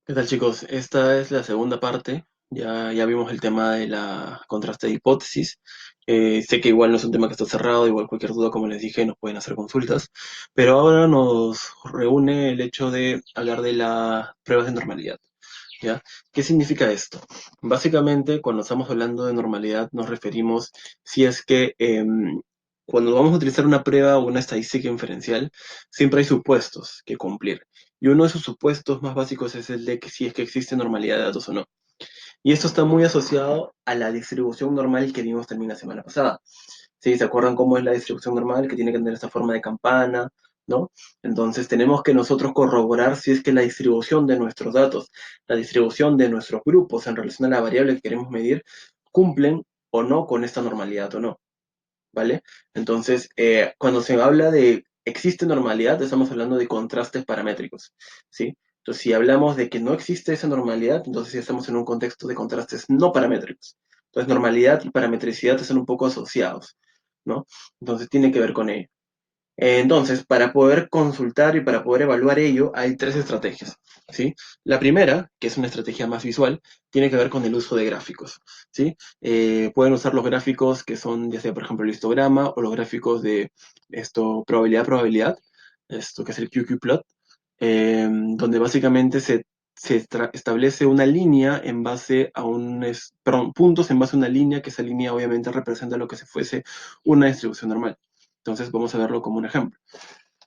¿Qué tal, chicos? Esta es la segunda parte. Ya vimos el tema de la contraste de hipótesis. Sé que igual no es un tema que está cerrado, igual cualquier duda, como les dije, nos pueden hacer consultas. Pero ahora nos reúne el hecho de hablar de las pruebas de normalidad. ¿Ya? ¿Qué significa esto? Básicamente, cuando estamos hablando de normalidad, nos referimos si es que cuando vamos a utilizar una prueba o una estadística inferencial, siempre hay supuestos que cumplir. Y uno de sus supuestos más básicos es el de que si es que existe normalidad de datos o no. Y esto está muy asociado a la distribución normal que vimos también la semana pasada. ¿Sí? ¿Se acuerdan cómo es la distribución normal? Que tiene que tener esta forma de campana, ¿no? Entonces tenemos que nosotros corroborar si es que la distribución de nuestros datos, la distribución de nuestros grupos en relación a la variable que queremos medir, cumplen o no con esta normalidad o no. ¿Vale? Entonces, cuando se habla de existe normalidad, estamos hablando de contrastes paramétricos, ¿sí? Entonces, si hablamos de que no existe esa normalidad, entonces ya estamos en un contexto de contrastes no paramétricos. Entonces, normalidad y parametricidad están un poco asociados, ¿no? Entonces, tiene que ver con ello. Entonces, para poder consultar y para poder evaluar ello, hay tres estrategias, ¿sí? La primera, que es una estrategia más visual, tiene que ver con el uso de gráficos, ¿sí? Pueden usar los gráficos que son, ya sea, por ejemplo, el histograma o los gráficos de esto, probabilidad, esto que es el QQ-plot, donde básicamente se establece una línea en base a perdón, puntos en base a una línea, que esa línea obviamente representa lo que se fuese una distribución normal. Entonces vamos a verlo como un ejemplo.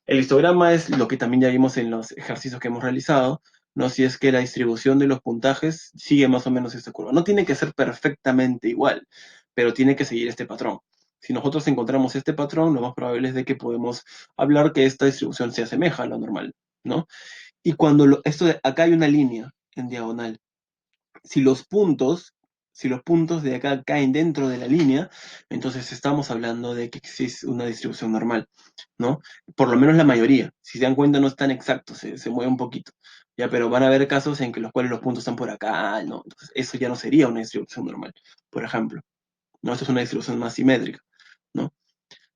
El histograma es lo que también ya vimos en los ejercicios que hemos realizado, ¿no? Si es que la distribución de los puntajes sigue más o menos esta curva. No tiene que ser perfectamente igual, pero tiene que seguir este patrón. Si nosotros encontramos este patrón, lo más probable es de que podemos hablar que esta distribución se asemeja a la normal, ¿no? Y cuando acá hay una línea en diagonal, si los puntos, si los puntos de acá caen dentro de la línea, entonces estamos hablando de que existe una distribución normal, ¿no? Por lo menos la mayoría. Si se dan cuenta, no es tan exacto, se mueve un poquito. Ya, pero van a haber casos en que los cuales los puntos están por acá, ¿no? Entonces, eso ya no sería una distribución normal, por ejemplo, ¿no? Esto es una distribución más simétrica, ¿no?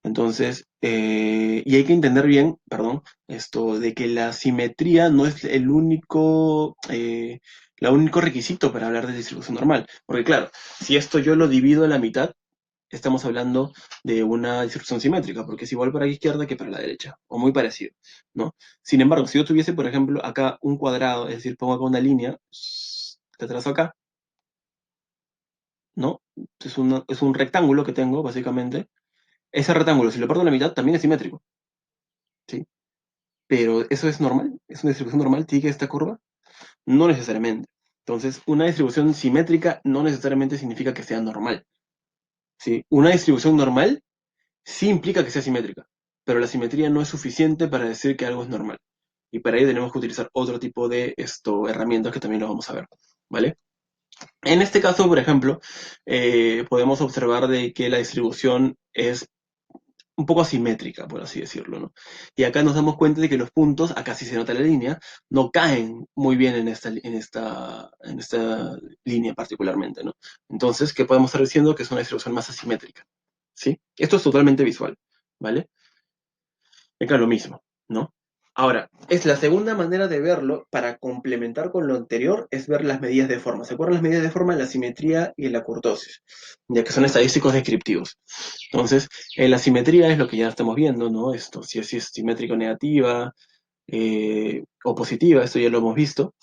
Entonces, y hay que entender bien, perdón, esto de que la simetría no es el único requisito para hablar de distribución normal. Porque claro, si esto yo lo divido a la mitad, estamos hablando de una distribución simétrica, porque es igual para la izquierda que para la derecha, o muy parecido, ¿no? Sin embargo, si yo tuviese, por ejemplo, acá un cuadrado, es decir, pongo acá una línea, te trazo acá, ¿no? Es un rectángulo que tengo, básicamente. Ese rectángulo, si lo parto a la mitad, también es simétrico, ¿sí? Pero ¿eso es normal? ¿Es una distribución normal? ¿Sigue esta curva? No necesariamente. Entonces, una distribución simétrica no necesariamente significa que sea normal, ¿sí? Una distribución normal sí implica que sea simétrica, pero la simetría no es suficiente para decir que algo es normal. Y para ello tenemos que utilizar otro tipo de herramientas que también lo vamos a ver, ¿vale? En este caso, por ejemplo, podemos observar de que la distribución es un poco asimétrica, por así decirlo, ¿no? Y acá nos damos cuenta de que los puntos, acá sí se nota la línea, no caen muy bien en esta línea particularmente, ¿no? Entonces, ¿qué podemos estar diciendo? Que es una distribución más asimétrica, ¿sí? Esto es totalmente visual, ¿vale? Acá lo mismo, ¿no? Ahora, es la segunda manera de verlo para complementar con lo anterior, es ver las medidas de forma. ¿Se acuerdan las medidas de forma? La simetría y la kurtosis, ya que son estadísticos descriptivos. Entonces, la simetría es lo que ya estamos viendo, ¿no? Esto, si es simétrico negativa o positiva, esto ya lo hemos visto,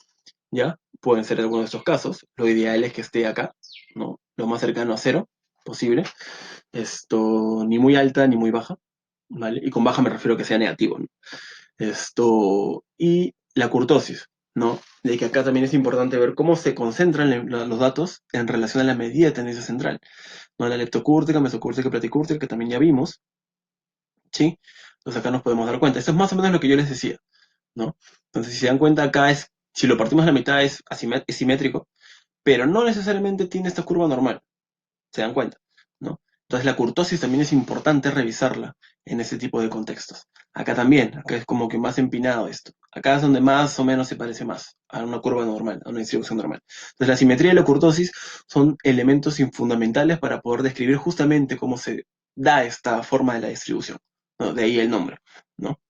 ¿ya? Pueden ser algunos de estos casos. Lo ideal es que esté acá, ¿no? Lo más cercano a cero posible. Esto, ni muy alta ni muy baja, ¿vale? Y con baja me refiero a que sea negativo, ¿no? Esto, y la kurtosis, ¿no? De que acá también es importante ver cómo se concentran los datos en relación a la medida de tendencia central, ¿no? La leptocúrtica, mesocúrtica, platicúrtica, que también ya vimos, ¿sí? Entonces acá nos podemos dar cuenta. Esto es más o menos lo que yo les decía, ¿no? Entonces, si se dan cuenta, acá si lo partimos a la mitad es simétrico, pero no necesariamente tiene esta curva normal, se dan cuenta, ¿no? Entonces la kurtosis también es importante revisarla en ese tipo de contextos. Acá también, acá es como que más empinado esto. Acá es donde más o menos se parece más a una curva normal, a una distribución normal. Entonces la simetría y la kurtosis son elementos fundamentales para poder describir justamente cómo se da esta forma de la distribución, ¿no? De ahí el nombre, ¿no?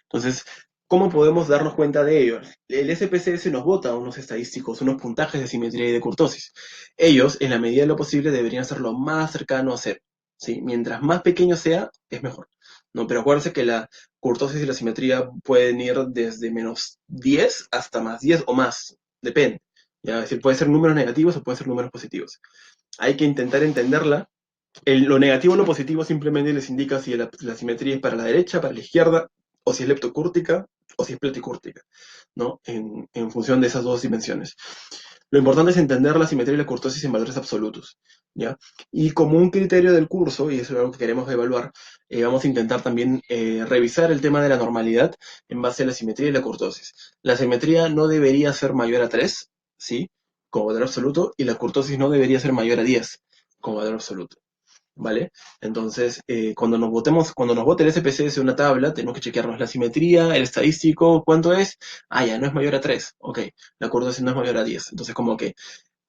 Entonces, ¿Cómo podemos darnos cuenta de ello? El SPSS nos bota unos estadísticos, unos puntajes de simetría y de kurtosis. Ellos, en la medida de lo posible, deberían ser lo más cercano a cero. ¿Sí? Mientras más pequeño sea, es mejor. ¿No? Pero acuérdense que la kurtosis y la simetría pueden ir desde -10 hasta +10 o más. Depende. ¿Ya? Es decir, puede ser números negativos o puede ser números positivos. Hay que intentar entenderla. Lo negativo o lo positivo simplemente les indica si la simetría es para la derecha, para la izquierda, o si es leptocúrtica o si es platicúrtica, ¿no? En función de esas dos dimensiones. Lo importante es entender la simetría y la kurtosis en valores absolutos, ¿ya? Y como un criterio del curso, y eso es algo que queremos evaluar, vamos a intentar también revisar el tema de la normalidad en base a la simetría y la kurtosis. La simetría no debería ser mayor a 3, ¿sí? Como valor absoluto, y la kurtosis no debería ser mayor a 10, como valor absoluto. ¿Vale? Entonces, cuando nos vote el SPSS una tabla, tenemos que chequearnos la simetría, el estadístico, ¿cuánto es? Ah, ya, no es mayor a 3. Ok, la kurtosis no es mayor a 10. Entonces, como que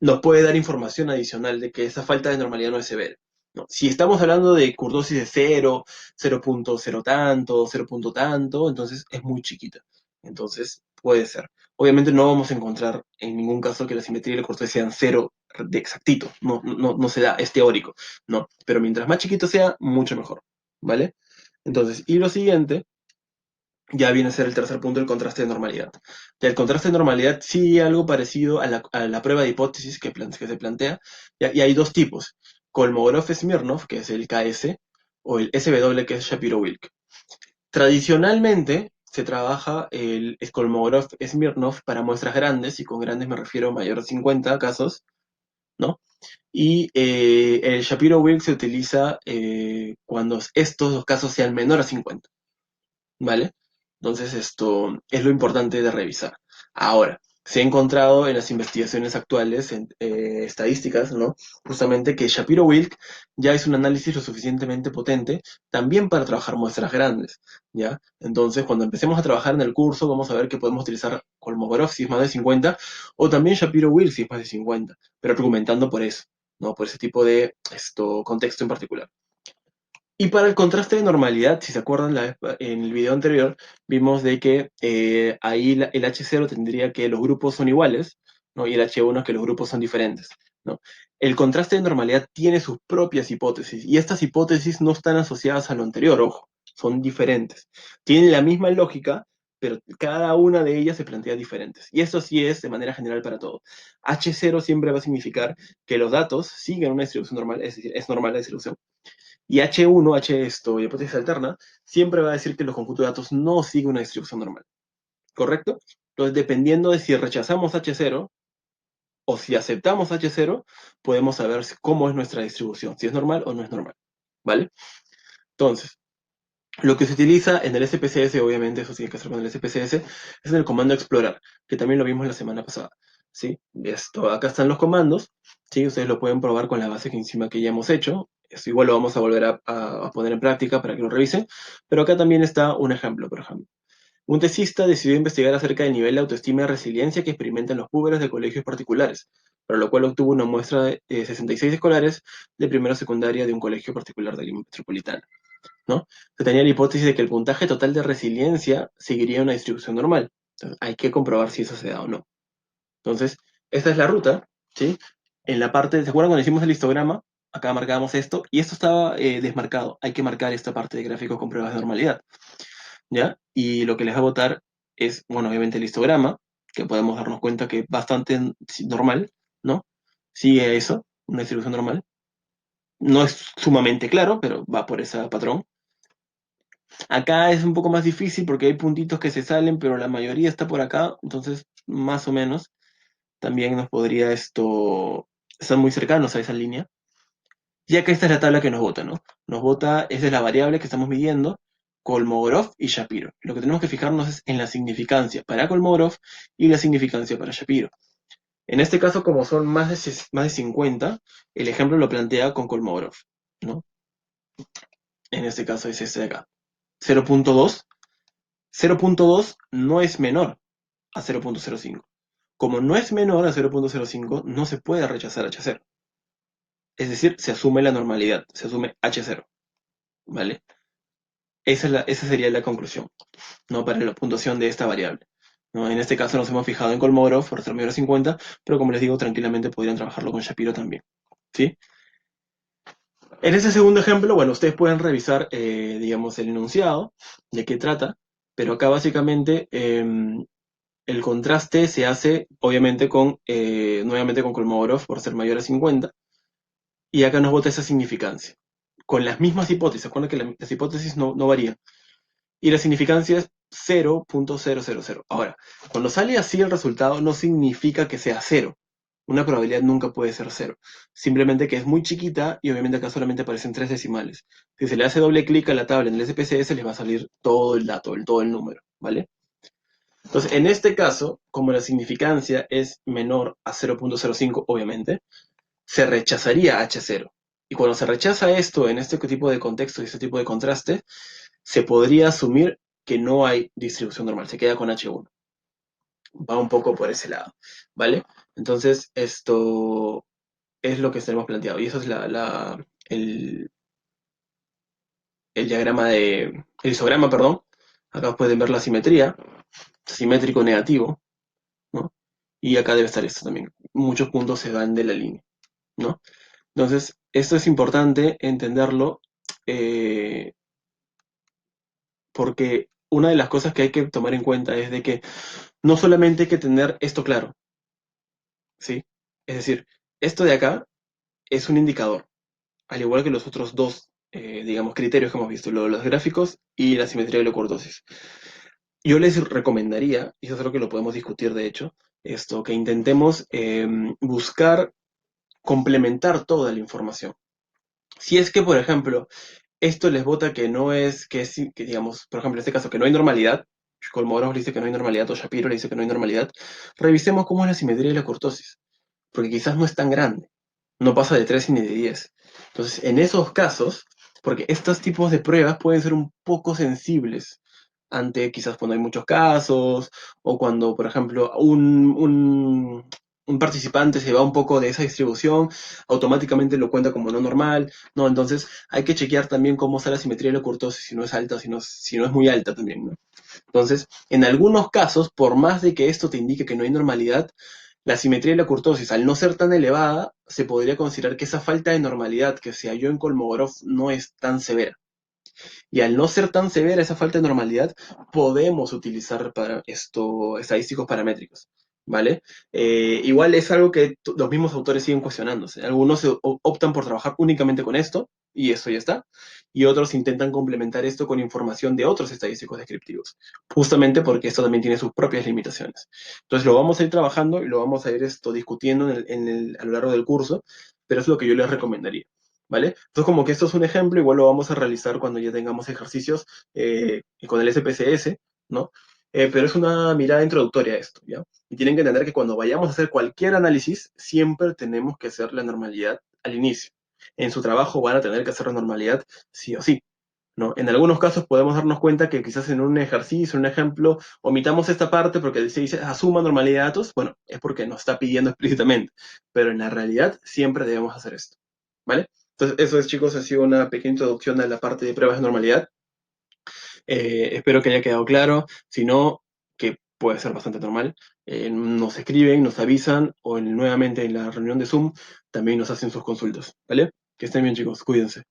nos puede dar información adicional de que esa falta de normalidad no es severa. ¿No? Si estamos hablando de kurtosis de 0, 0.0 tanto, 0 punto tanto, entonces es muy chiquita. Entonces, puede ser. Obviamente no vamos a encontrar en ningún caso que la simetría y la kurtosis sean cero de exactito. No se da, es teórico. No. Pero mientras más chiquito sea, mucho mejor. ¿Vale? Entonces, y lo siguiente ya viene a ser el tercer punto, el contraste de normalidad. El contraste de normalidad sí algo parecido a la prueba de hipótesis que se plantea, y hay dos tipos, Kolmogorov-Smirnov, que es el KS, o el SW, que es Shapiro-Wilk. Tradicionalmente se trabaja el Kolmogorov-Smirnov para muestras grandes, y con grandes me refiero a mayor de 50 casos, ¿no? Y el Shapiro-Wilk se utiliza cuando estos dos casos sean menor a 50. ¿Vale? Entonces esto es lo importante de revisar. Ahora, se ha encontrado en las investigaciones actuales, en estadísticas, ¿no? Justamente que Shapiro-Wilk ya es un análisis lo suficientemente potente también para trabajar muestras grandes, ¿ya? Entonces, cuando empecemos a trabajar en el curso, vamos a ver que podemos utilizar Kolmogorov si es más de 50, o también Shapiro-Wilk si es más de 50, pero argumentando por eso, ¿no? Por ese tipo de contexto en particular. Y para el contraste de normalidad, si se acuerdan en el video anterior, vimos de que ahí el H0 tendría que los grupos son iguales, ¿no? Y el H1 es que los grupos son diferentes, ¿no? El contraste de normalidad tiene sus propias hipótesis, y estas hipótesis no están asociadas a lo anterior, ojo, son diferentes. Tienen la misma lógica, pero cada una de ellas se plantea diferentes. Y esto sí es de manera general para todo. H0 siempre va a significar que los datos siguen una distribución normal, es decir, es normal la distribución. Y H1, hipótesis alterna, siempre va a decir que los conjuntos de datos no siguen una distribución normal. ¿Correcto? Entonces, dependiendo de si rechazamos H0 o si aceptamos H0, podemos saber cómo es nuestra distribución, si es normal o no es normal. ¿Vale? Entonces, lo que se utiliza en el SPSS, obviamente, eso tiene que ser con el SPSS, es en el comando explorar, que también lo vimos la semana pasada. ¿Sí? Acá están los comandos, ¿sí? Ustedes lo pueden probar con la base que encima que ya hemos hecho. Esto igual lo vamos a volver a poner en práctica para que lo revisen. Pero acá también está un ejemplo, por ejemplo. Un tesista decidió investigar acerca del nivel de autoestima y resiliencia que experimentan los púberes de colegios particulares, para lo cual obtuvo una muestra de 66 escolares de primera secundaria de un colegio particular de Lima Metropolitana. ¿No? Se tenía la hipótesis de que el puntaje total de resiliencia seguiría una distribución normal. Entonces, hay que comprobar si eso se da o no. Entonces, esta es la ruta, ¿sí? En la parte, ¿se acuerdan cuando hicimos el histograma? Acá marcábamos esto, y esto estaba desmarcado. Hay que marcar esta parte de gráficos con pruebas de normalidad, ¿ya? Y lo que les va a botar es, bueno, obviamente el histograma, que podemos darnos cuenta que es bastante normal, ¿no? Sigue eso, una distribución normal. No es sumamente claro, pero va por ese patrón. Acá es un poco más difícil porque hay puntitos que se salen, pero la mayoría está por acá, entonces más o menos también nos podría estar muy cercanos a esa línea. Ya que esta es la tabla que nos vota, ¿no? Nos vota, esa es la variable que estamos midiendo, Kolmogorov y Shapiro. Lo que tenemos que fijarnos es en la significancia para Kolmogorov y la significancia para Shapiro. En este caso, como son más de 50, el ejemplo lo plantea con Kolmogorov, ¿no? En este caso es este de acá. 0.2. 0.2 no es menor a 0.05. Como no es menor a 0.05, no se puede rechazar H0. Es decir, se asume la normalidad, se asume H0, ¿vale? Esa sería la conclusión, ¿no? Para la puntuación de esta variable, ¿no? En este caso nos hemos fijado en Kolmogorov por ser mayor a 50, pero como les digo, tranquilamente podrían trabajarlo con Shapiro también, ¿sí? En ese segundo ejemplo, bueno, ustedes pueden revisar, digamos, el enunciado, de qué trata, pero acá básicamente el contraste se hace, obviamente, nuevamente con Kolmogorov por ser mayor a 50, y acá nos bota esa significancia. Con las mismas hipótesis, acuérdense que las hipótesis no varían. Y la significancia es 0.000. Ahora, cuando sale así el resultado, no significa que sea cero. Una probabilidad nunca puede ser cero. Simplemente que es muy chiquita y obviamente acá solamente aparecen tres decimales. Si se le hace doble clic a la tabla en el SPSS, les va a salir todo el dato, todo el número, ¿vale? Entonces, en este caso, como la significancia es menor a 0.05, obviamente, se rechazaría H0. Y cuando se rechaza esto en este tipo de contexto y este tipo de contraste, se podría asumir que no hay distribución normal, se queda con H1. Va un poco por ese lado, ¿vale? Entonces, esto es lo que tenemos planteado. Y eso es el diagrama el isograma, perdón. Acá pueden ver la simetría, simétrico negativo, ¿no? Y acá debe estar esto también. Muchos puntos se van de la línea, ¿no? Entonces, esto es importante entenderlo, eh, porque una de las cosas que hay que tomar en cuenta es de que no solamente hay que tener esto claro, ¿sí? Es decir, esto de acá es un indicador, al igual que los otros dos, digamos, criterios que hemos visto, lo de los gráficos y la simetría de la cortosis. Yo les recomendaría, y eso es algo que lo podemos discutir de hecho, esto, que intentemos buscar complementar toda la información. Si es que, por ejemplo, esto les vota que no es, que digamos, por ejemplo, en este caso, que no hay normalidad, Kolmogorov le dice que no hay normalidad, o Shapiro le dice que no hay normalidad, revisemos cómo es la simetría y la cortosis, porque quizás no es tan grande, no pasa de 3 ni de 10. Entonces, en esos casos, porque estos tipos de pruebas pueden ser un poco sensibles ante quizás cuando hay muchos casos, o cuando, por ejemplo, un participante se va un poco de esa distribución, automáticamente lo cuenta como no normal, ¿no? Entonces hay que chequear también cómo está la simetría de la cortosis, si no es alta, si no es muy alta también, ¿no? Entonces, en algunos casos, por más de que esto te indique que no hay normalidad, la simetría de la cortosis, al no ser tan elevada, se podría considerar que esa falta de normalidad que se halló en Kolmogorov no es tan severa. Y al no ser tan severa esa falta de normalidad, podemos utilizar para estadísticos paramétricos, ¿vale? Igual es algo que los mismos autores siguen cuestionándose. Algunos optan por trabajar únicamente con esto, y eso ya está, y otros intentan complementar esto con información de otros estadísticos descriptivos, justamente porque esto también tiene sus propias limitaciones. Entonces lo vamos a ir trabajando y lo vamos a ir discutiendo a lo largo del curso, pero es lo que yo les recomendaría. ¿Vale? Entonces, como que esto es un ejemplo, igual lo vamos a realizar cuando ya tengamos ejercicios con el SPSS, ¿no? Pero es una mirada introductoria a esto, ¿ya? Y tienen que entender que cuando vayamos a hacer cualquier análisis, siempre tenemos que hacer la normalidad al inicio. En su trabajo van a tener que hacer la normalidad sí o sí, ¿no? En algunos casos podemos darnos cuenta que quizás en un ejercicio, un ejemplo, omitamos esta parte porque se dice asuma normalidad de datos, bueno, es porque nos está pidiendo explícitamente, pero en la realidad siempre debemos hacer esto, ¿vale? Entonces, eso es, chicos, ha sido una pequeña introducción a la parte de pruebas de normalidad. Espero que haya quedado claro. Si no, que puede ser bastante normal, nos escriben, nos avisan o nuevamente en la reunión de Zoom también nos hacen sus consultas, ¿vale? Que estén bien, chicos, cuídense.